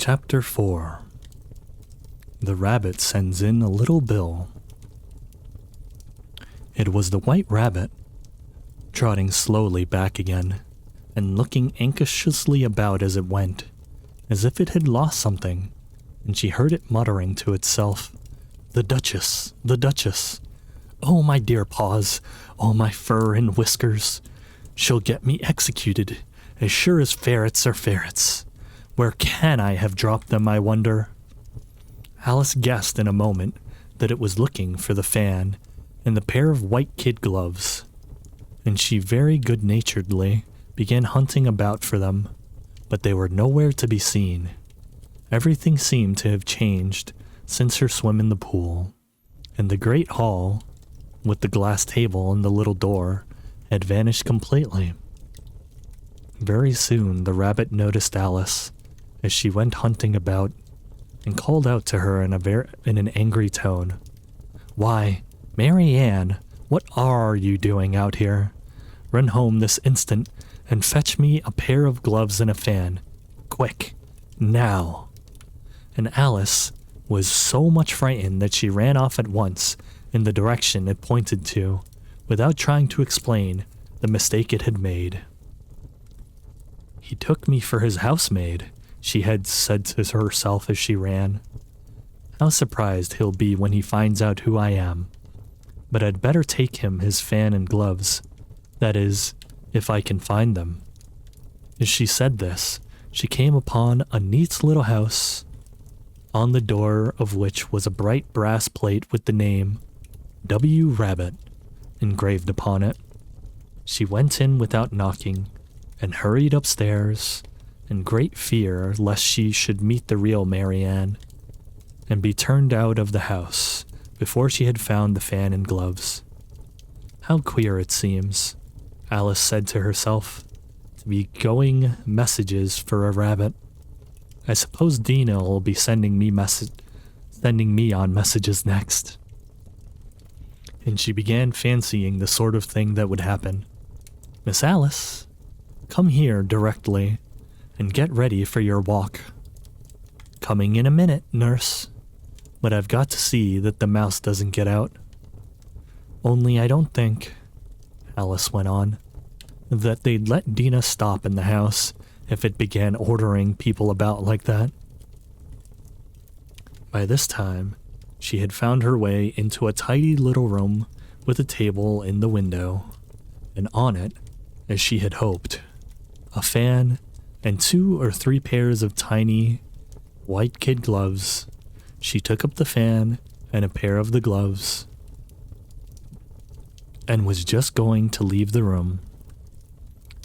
Chapter 4. The Rabbit Sends in a Little Bill. It was the White Rabbit, trotting slowly back again, and looking anxiously about as it went, as if it had lost something, and she heard it muttering to itself, "The Duchess, the Duchess! Oh, my dear paws! Oh, my fur and whiskers! She'll get me executed, as sure as ferrets are ferrets! Where can I have dropped them, I wonder?" Alice guessed in a moment that it was looking for the fan and the pair of white kid gloves, and she very good-naturedly began hunting about for them, but they were nowhere to be seen. Everything seemed to have changed since her swim in the pool, and the great hall, with the glass table and the little door, had vanished completely. Very soon the rabbit noticed Alice as she went hunting about, and called out to her in an angry tone, "Why, Mary Ann, what are you doing out here? Run home this instant and fetch me a pair of gloves and a fan. Quick, now!" And Alice was so much frightened that she ran off at once in the direction it pointed to, without trying to explain the mistake it had made. "He took me for his housemaid," she had said to herself as she ran. "How surprised he'll be when he finds out who I am. But I'd better take him his fan and gloves. That is, if I can find them." As she said this, she came upon a neat little house, on the door of which was a bright brass plate with the name W. Rabbit engraved upon it. She went in without knocking, and hurried upstairs, in great fear lest she should meet the real Mary Ann, and be turned out of the house before she had found the fan and gloves. "How queer it seems," Alice said to herself, "to be going messages for a rabbit. I suppose Dina will be sending me on messages next." And she began fancying the sort of thing that would happen. "Miss Alice, come here directly, and get ready for your walk." "Coming in a minute, nurse. But I've got to see that the mouse doesn't get out. Only I don't think," Alice went on, "that they'd let Dina stop in the house if it began ordering people about like that." By this time, she had found her way into a tidy little room with a table in the window, and on it, as she had hoped, a fan and 2 or 3 pairs of tiny white kid gloves. She took up the fan and a pair of the gloves, and was just going to leave the room,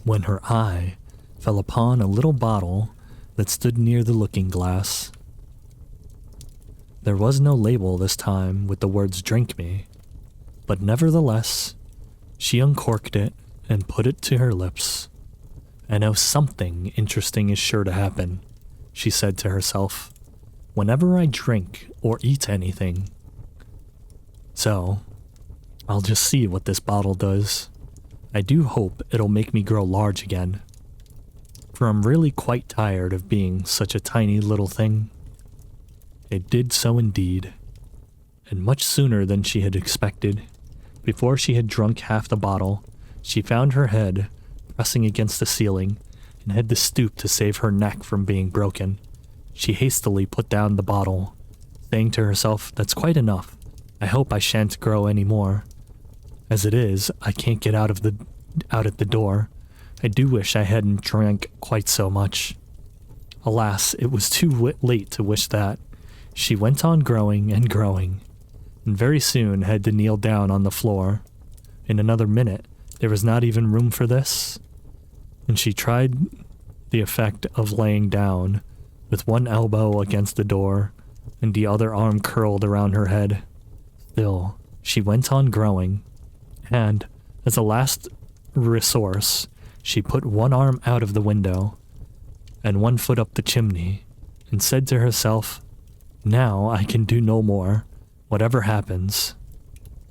when her eye fell upon a little bottle that stood near the looking glass. There was no label this time with the words "Drink me," but nevertheless, she uncorked it and put it to her lips. "I know something interesting is sure to happen," she said to herself, "whenever I drink or eat anything. So, I'll just see what this bottle does. I do hope it'll make me grow large again, for I'm really quite tired of being such a tiny little thing." It did so indeed, and much sooner than she had expected. Before she had drunk half the bottle, she found her head pressing against the ceiling, and had to stoop to save her neck from being broken. She hastily put down the bottle, saying to herself, "That's quite enough. I hope I shan't grow any more. As it is, I can't get out at the door. I do wish I hadn't drank quite so much." Alas, it was too late to wish that. She went on growing and growing, and very soon had to kneel down on the floor. In another minute, there was not even room for this, and she tried the effect of laying down, with one elbow against the door, and the other arm curled around her head. Still, she went on growing, and, as a last resource, she put one arm out of the window, and one foot up the chimney, and said to herself, "Now I can do no more, whatever happens.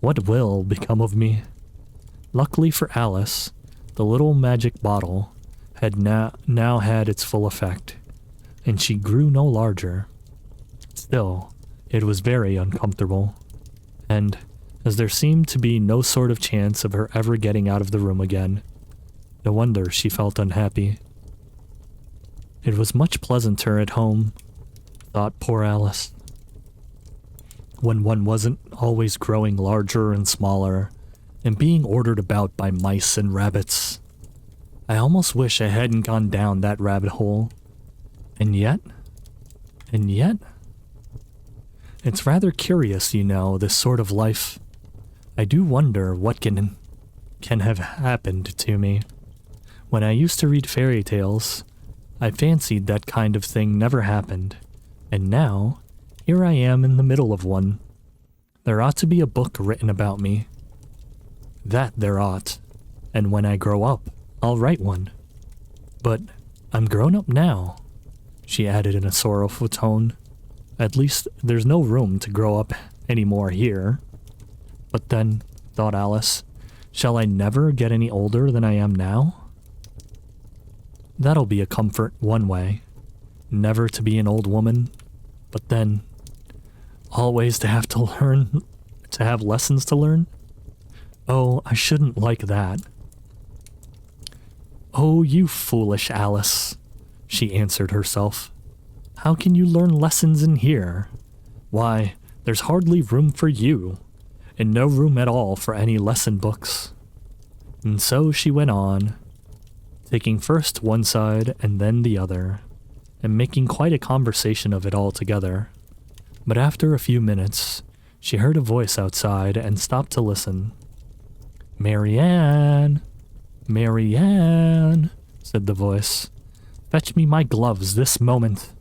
What will become of me?" Luckily for Alice, the little magic bottle had now had its full effect, and she grew no larger. Still, it was very uncomfortable, and as there seemed to be no sort of chance of her ever getting out of the room again, no wonder she felt unhappy. It was much pleasanter at home, thought poor Alice, when one wasn't always growing larger and smaller and being ordered about by mice and rabbits. I almost wish I hadn't gone down that rabbit hole. And yet, it's rather curious, you know, this sort of life. I do wonder what can have happened to me. When I used to read fairy tales, I fancied that kind of thing never happened, and now, here I am in the middle of one. There ought to be a book written about me. That there ought, and when I grow up, I'll write one. But I'm grown up now, she added in a sorrowful tone. At least there's no room to grow up any more here. But then, thought Alice, shall I never get any older than I am now? That'll be a comfort one way, never to be an old woman, but then always to have lessons to learn? Oh, I shouldn't like that. Oh, you foolish Alice, she answered herself. How can you learn lessons in here? Why, there's hardly room for you, and no room at all for any lesson books. And so she went on, taking first one side and then the other, and making quite a conversation of it all together. But after a few minutes, she heard a voice outside and stopped to listen. "Marianne! Marianne!" said the voice. "Fetch me my gloves this moment."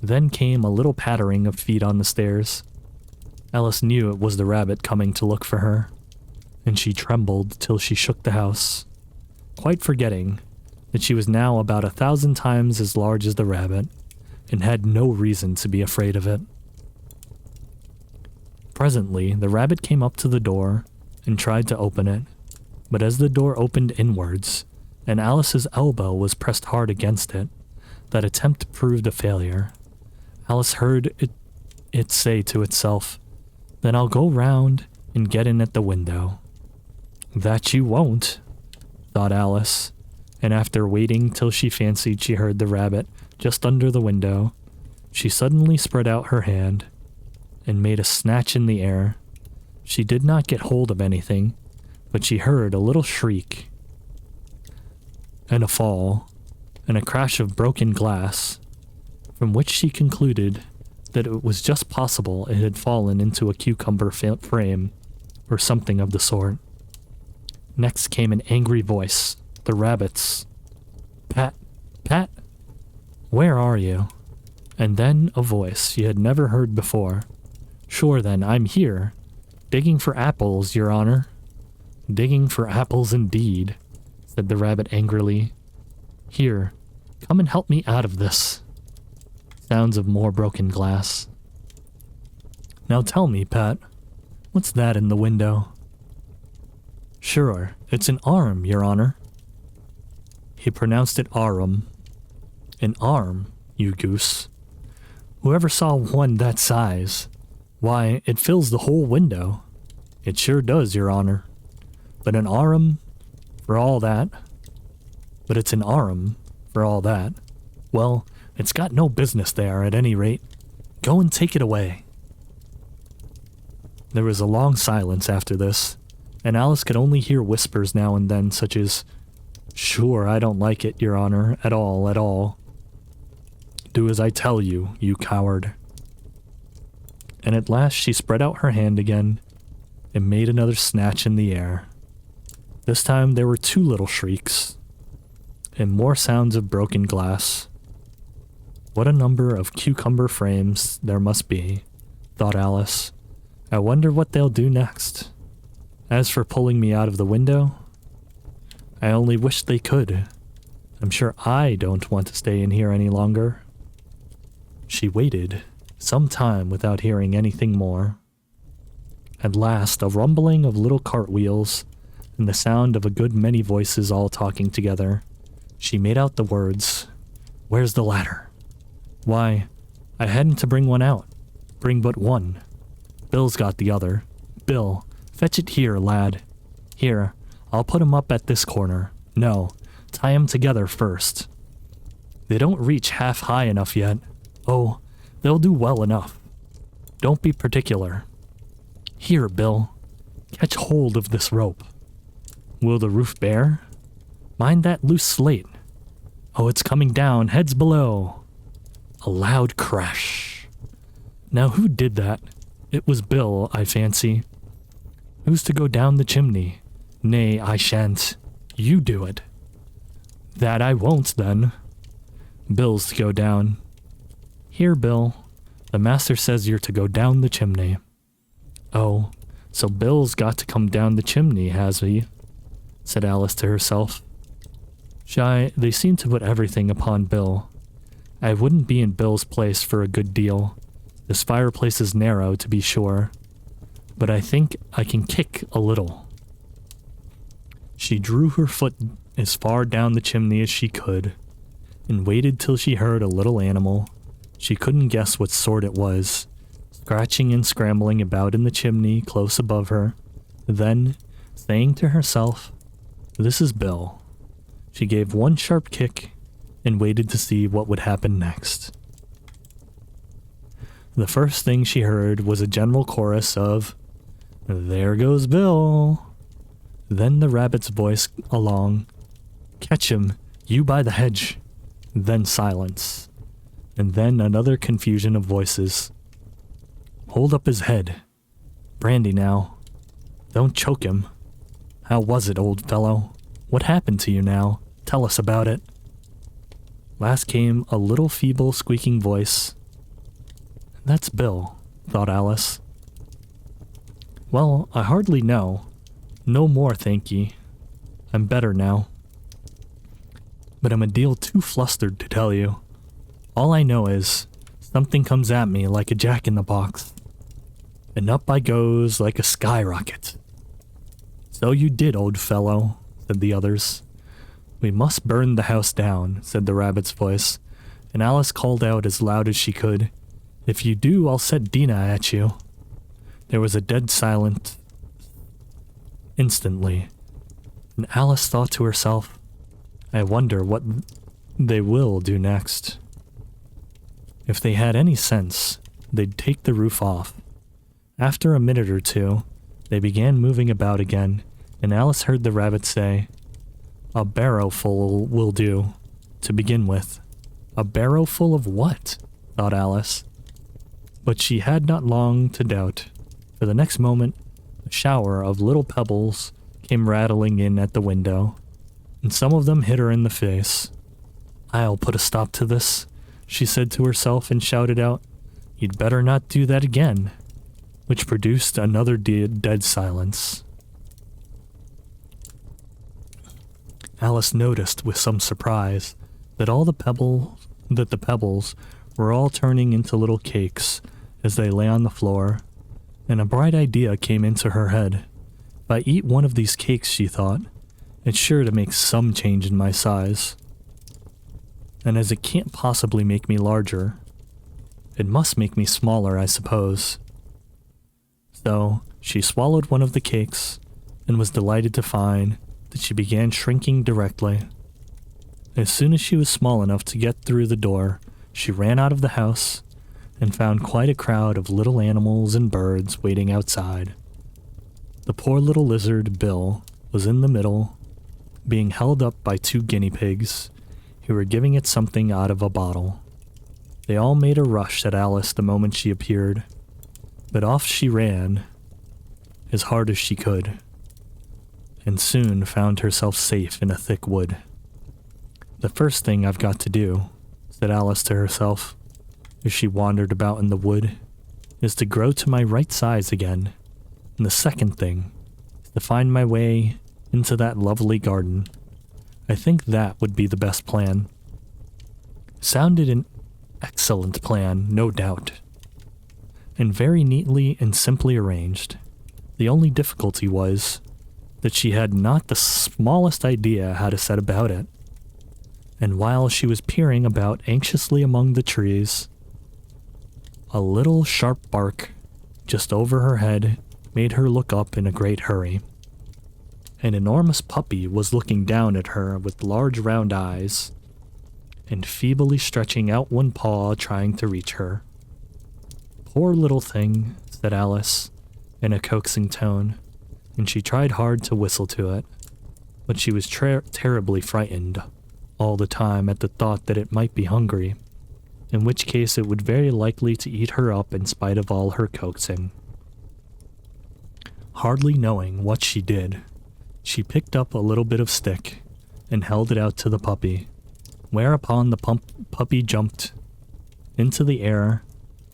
Then came a little pattering of feet on the stairs. Alice knew it was the rabbit coming to look for her, and she trembled till she shook the house, quite forgetting that she was now about 1,000 times as large as the rabbit, and had no reason to be afraid of it. Presently, the rabbit came up to the door and tried to open it, but as the door opened inwards, and Alice's elbow was pressed hard against it, that attempt proved a failure. Alice heard it say to itself, "Then I'll go round and get in at the window." "That you won't," thought Alice, and after waiting till she fancied she heard the rabbit just under the window, she suddenly spread out her hand and made a snatch in the air. She did not get hold of anything, but she heard a little shriek, and a fall, and a crash of broken glass, from which she concluded that it was just possible it had fallen into a cucumber frame, or something of the sort. Next came an angry voice, the rabbit's. "Pat, Pat, where are you?" And then a voice she had never heard before. "Sure then, I'm here, digging for apples, your honor." "Digging for apples indeed," said the rabbit angrily. "Here, come and help me out of this." Sounds of more broken glass. "Now tell me, Pat, what's that in the window?" "Sure, it's an arm, your honor." He pronounced it arum. "An arm, you goose. Whoever saw one that size? Why, it fills the whole window." "It sure does, your honor. But an arum, for all that. But it's an arum, for all that. Well, it's got no business there, at any rate. Go and take it away." There was a long silence after this, and Alice could only hear whispers now and then, such as, "Sure, I don't like it, your honor, at all, at all." "Do as I tell you, you coward." And at last she spread out her hand again, and made another snatch in the air. This time there were 2 little shrieks, and more sounds of broken glass. What a number of cucumber frames there must be, thought Alice. I wonder what they'll do next. As for pulling me out of the window, I only wish they could. I'm sure I don't want to stay in here any longer. She waited some time without hearing anything more. At last, a rumbling of little cartwheels and the sound of a good many voices all talking together. She made out the words, Where's the ladder? Why, I hadn't to bring one out. Bring but one. Bill's got the other. Bill, fetch it here, lad. Here, I'll put 'em up at this corner. No, tie 'em together first. They don't reach half high enough yet. Oh, they'll do well enough. Don't be particular. Here, Bill. Catch hold of this rope. Will the roof bear? Mind that loose slate. Oh, it's coming down, heads below. A loud crash. Now who did that? It was Bill, I fancy. Who's to go down the chimney? Nay, I shan't. You do it. That I won't, then. Bill's to go down. Here, Bill. The master says you're to go down the chimney. Oh, so Bill's got to come down the chimney, has he? Said Alice to herself. Shy, they seem to put everything upon Bill. I wouldn't be in Bill's place for a good deal. This fireplace is narrow, to be sure, but I think I can kick a little. She drew her foot as far down the chimney as she could, and waited till she heard a little animal, she couldn't guess what sort it was, scratching and scrambling about in the chimney close above her. Then, saying to herself, "This is Bill," she gave one sharp kick and waited to see what would happen next. The first thing she heard was a general chorus of, "There goes Bill." Then the rabbit's voice along, "Catch him, you by the hedge." Then silence. And then another confusion of voices. "Hold up his head. Brandy now. Don't choke him. How was it, old fellow? What happened to you now? Tell us about it." Last came a little feeble squeaking voice. That's Bill, thought Alice. Well, I hardly know. No more, thank ye. I'm better now. But I'm a deal too flustered to tell you. All I know is, something comes at me like a jack-in-the-box, and up I goes like a skyrocket. So you did, old fellow, said the others. We must burn the house down, said the rabbit's voice, and Alice called out as loud as she could, If you do, I'll set Dina at you. There was a dead silence instantly, and Alice thought to herself, I wonder what they will do next. If they had any sense, they'd take the roof off. After a minute or two, they began moving about again, and Alice heard the rabbit say, A barrowful will do, to begin with. A barrowful of what? Thought Alice. But she had not long to doubt, for the next moment, a shower of little pebbles came rattling in at the window, and some of them hit her in the face. I'll put a stop to this, she said to herself and shouted out, You'd better not do that again, which produced another dead silence. Alice noticed with some surprise that the pebbles were all turning into little cakes as they lay on the floor, and a bright idea came into her head. If I eat one of these cakes, she thought, it's sure to make some change in my size. And as it can't possibly make me larger, it must make me smaller, I suppose. So, she swallowed one of the cakes, and was delighted to find that she began shrinking directly. As soon as she was small enough to get through the door, she ran out of the house, and found quite a crowd of little animals and birds waiting outside. The poor little lizard, Bill, was in the middle, being held up by 2 guinea pigs, who were giving it something out of a bottle. They all made a rush at Alice the moment she appeared, but off she ran, as hard as she could, and soon found herself safe in a thick wood. The first thing I've got to do, said Alice to herself, as she wandered about in the wood, is to grow to my right size again, and the second thing is to find my way into that lovely garden. I think that would be the best plan. Sounded an excellent plan, no doubt, and very neatly and simply arranged. The only difficulty was that she had not the smallest idea how to set about it. And while she was peering about anxiously among the trees, a little sharp bark just over her head made her look up in a great hurry. An enormous puppy was looking down at her with large round eyes, and feebly stretching out one paw trying to reach her. "Poor little thing," said Alice, in a coaxing tone, and she tried hard to whistle to it, but she was terribly frightened all the time at the thought that it might be hungry, in which case it would very likely to eat her up in spite of all her coaxing. Hardly knowing what she did, she picked up a little bit of stick and held it out to the puppy, whereupon the puppy jumped into the air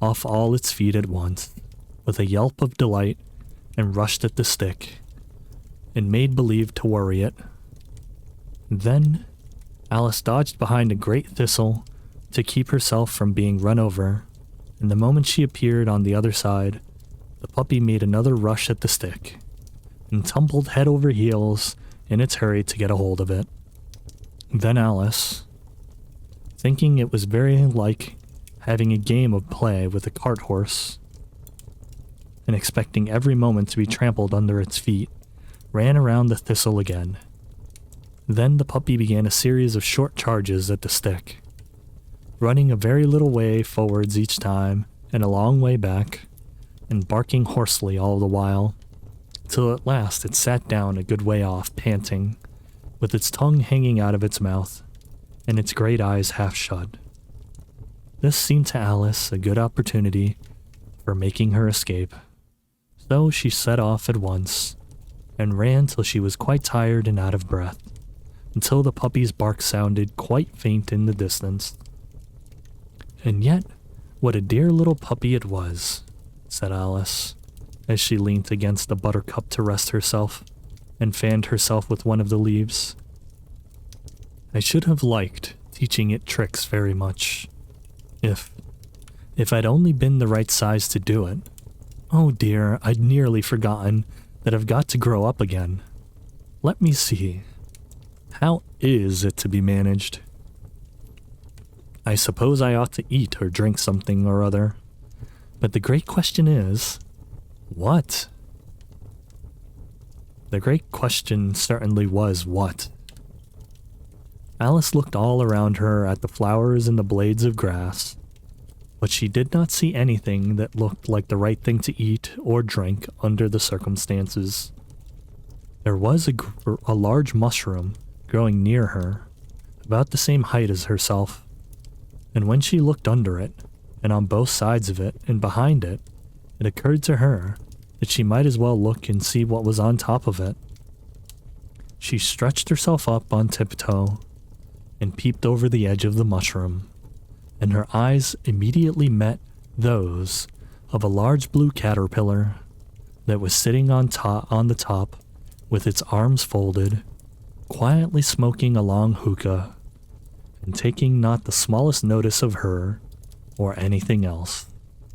off all its feet at once, with a yelp of delight, and rushed at the stick, and made believe to worry it. Then Alice dodged behind a great thistle to keep herself from being run over, and the moment she appeared on the other side, the puppy made another rush at the stick, and tumbled head over heels in its hurry to get a hold of it. Then Alice, thinking it was very like having a game of play with a cart horse, and expecting every moment to be trampled under its feet, ran around the thistle again. Then the puppy began a series of short charges at the stick, running a very little way forwards each time and a long way back, and barking hoarsely all the while, till at last it sat down a good way off, panting, with its tongue hanging out of its mouth, and its great eyes half shut. This seemed to Alice a good opportunity for making her escape, so she set off at once, and ran till she was quite tired and out of breath, until the puppy's bark sounded quite faint in the distance. "And yet, what a dear little puppy it was," said Alice, as she leaned against a buttercup to rest herself, and fanned herself with one of the leaves. "I should have liked teaching it tricks very much, if I'd only been the right size to do it. Oh dear, I'd nearly forgotten that I've got to grow up again. Let me see. How is it to be managed? I suppose I ought to eat or drink something or other. But the great question is, what?" The great question certainly was what. Alice looked all around her at the flowers and the blades of grass, but she did not see anything that looked like the right thing to eat or drink under the circumstances. There was a large mushroom growing near her, about the same height as herself, and when she looked under it, and on both sides of it, and behind it, it occurred to her that she might as well look and see what was on top of it. She stretched herself up on tiptoe, and peeped over the edge of the mushroom, and her eyes immediately met those of a large blue caterpillar that was sitting on the top with its arms folded, quietly smoking a long hookah, and taking not the smallest notice of her or anything else.